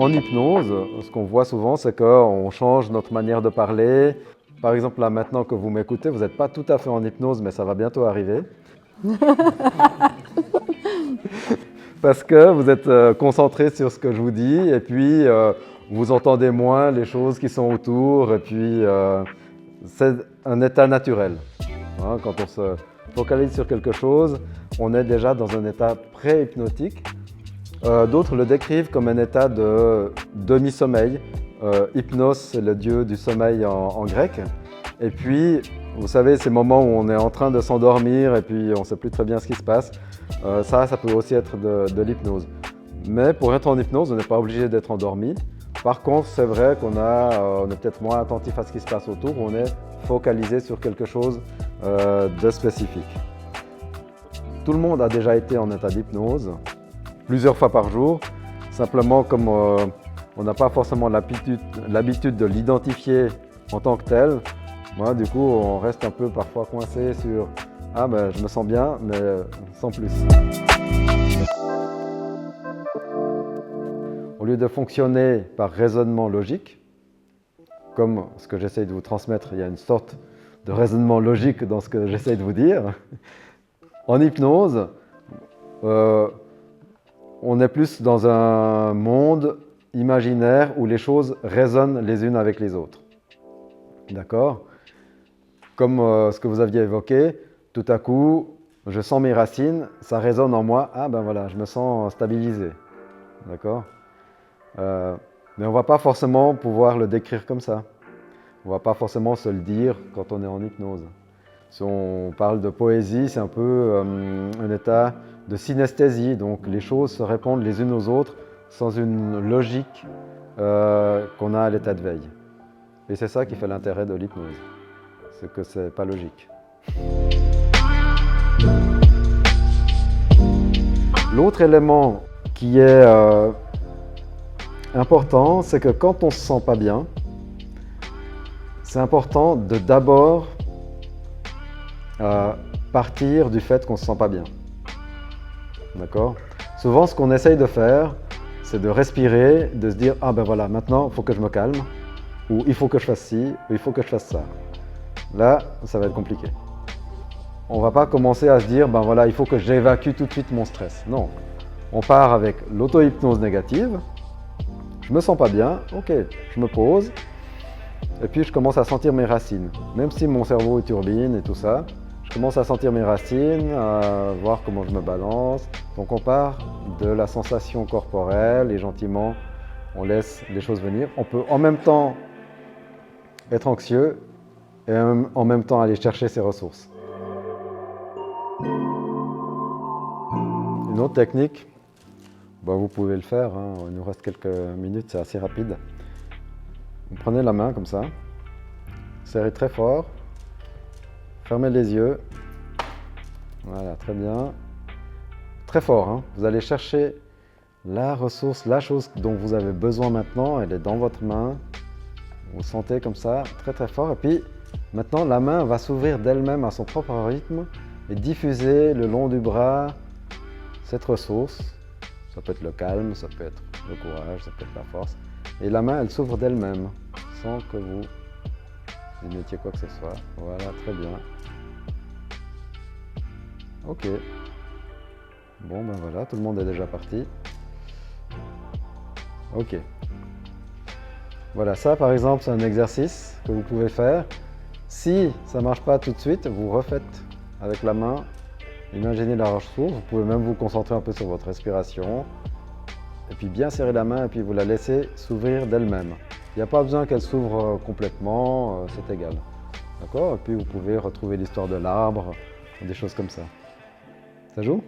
En hypnose, ce qu'on voit souvent, c'est qu'on change notre manière de parler. Par exemple, là maintenant que vous m'écoutez, vous n'êtes pas tout à fait en hypnose, mais ça va bientôt arriver. Parce que vous êtes concentré sur ce que je vous dis et puis vous entendez moins les choses qui sont autour et puis c'est un état naturel. Hein, quand on se focalise sur quelque chose, on est déjà dans un état pré-hypnotique. D'autres le décrivent comme un état de demi-sommeil. Hypnos, c'est le dieu du sommeil en grec. Et puis, vous savez, ces moments où on est en train de s'endormir et puis on ne sait plus très bien ce qui se passe, ça peut aussi être de l'hypnose. Mais pour être en hypnose, on n'est pas obligé d'être endormi. Par contre, c'est vrai qu'on est peut-être moins attentif à ce qui se passe autour, on est focalisé sur quelque chose de spécifique. Tout le monde a déjà été en état d'hypnose, plusieurs fois par jour. Simplement, comme on n'a pas forcément l'habitude de l'identifier en tant que tel, du coup, on reste un peu parfois coincé sur « Ah ben, je me sens bien, mais sans plus ». Au lieu de fonctionner par raisonnement logique, comme ce que j'essaye de vous transmettre, il y a une sorte de raisonnement logique dans ce que j'essaye de vous dire. En hypnose, on est plus dans un monde imaginaire où les choses résonnent les unes avec les autres. D'accord ? Comme ce que vous aviez évoqué, tout à coup, je sens mes racines, ça résonne en moi, ah ben voilà, je me sens stabilisé. D'accord ? Mais on ne va pas forcément pouvoir le décrire comme ça. On ne va pas forcément se le dire quand on est en hypnose. Si on parle de poésie, c'est un peu un état de synesthésie, donc les choses se répondent les unes aux autres sans une logique qu'on a à l'état de veille. Et c'est ça qui fait l'intérêt de l'hypnose, c'est que c'est pas logique. L'autre élément qui est important, c'est que quand on ne se sent pas bien, c'est important de d'abord partir du fait qu'on ne se sent pas bien. D'accord ? Souvent, ce qu'on essaye de faire, c'est de respirer, de se dire « Ah ben voilà, maintenant, il faut que je me calme » ou « Il faut que je fasse ci » ou « Il faut que je fasse ça ». Là, ça va être compliqué. On ne va pas commencer à se dire « Ben voilà, il faut que j'évacue tout de suite mon stress ». Non. On part avec l'auto-hypnose négative. Je me sens pas bien, ok, je me pose. Et puis je commence à sentir mes racines. Même si mon cerveau turbine et tout ça, je commence à sentir mes racines, à voir comment je me balance. Donc on part de la sensation corporelle et gentiment, on laisse les choses venir. On peut en même temps être anxieux et en même temps aller chercher ses ressources. Une autre technique, vous pouvez le faire, hein. Il nous reste quelques minutes, c'est assez rapide. Vous prenez la main comme ça, serrez très fort, fermez les yeux, voilà, très bien. Très fort, hein. Vous allez chercher la ressource, la chose dont vous avez besoin maintenant, elle est dans votre main. Vous sentez comme ça, très très fort. Et puis maintenant, la main va s'ouvrir d'elle-même à son propre rythme et diffuser le long du bras cette ressource. Ça peut être le calme, ça peut être le courage, ça peut être la force. Et la main, elle s'ouvre d'elle-même, sans que vous émettiez quoi que ce soit. Voilà, très bien. Ok. Bon, ben voilà, tout le monde est déjà parti. Ok. Voilà, ça par exemple, c'est un exercice que vous pouvez faire. Si ça ne marche pas tout de suite, vous refaites avec la main. Imaginez la ressource, vous pouvez même vous concentrer un peu sur votre respiration. Et puis bien serrer la main et puis vous la laissez s'ouvrir d'elle-même. Il n'y a pas besoin qu'elle s'ouvre complètement, c'est égal. D'accord ? Et puis vous pouvez retrouver l'histoire de l'arbre, des choses comme ça. Ça joue ?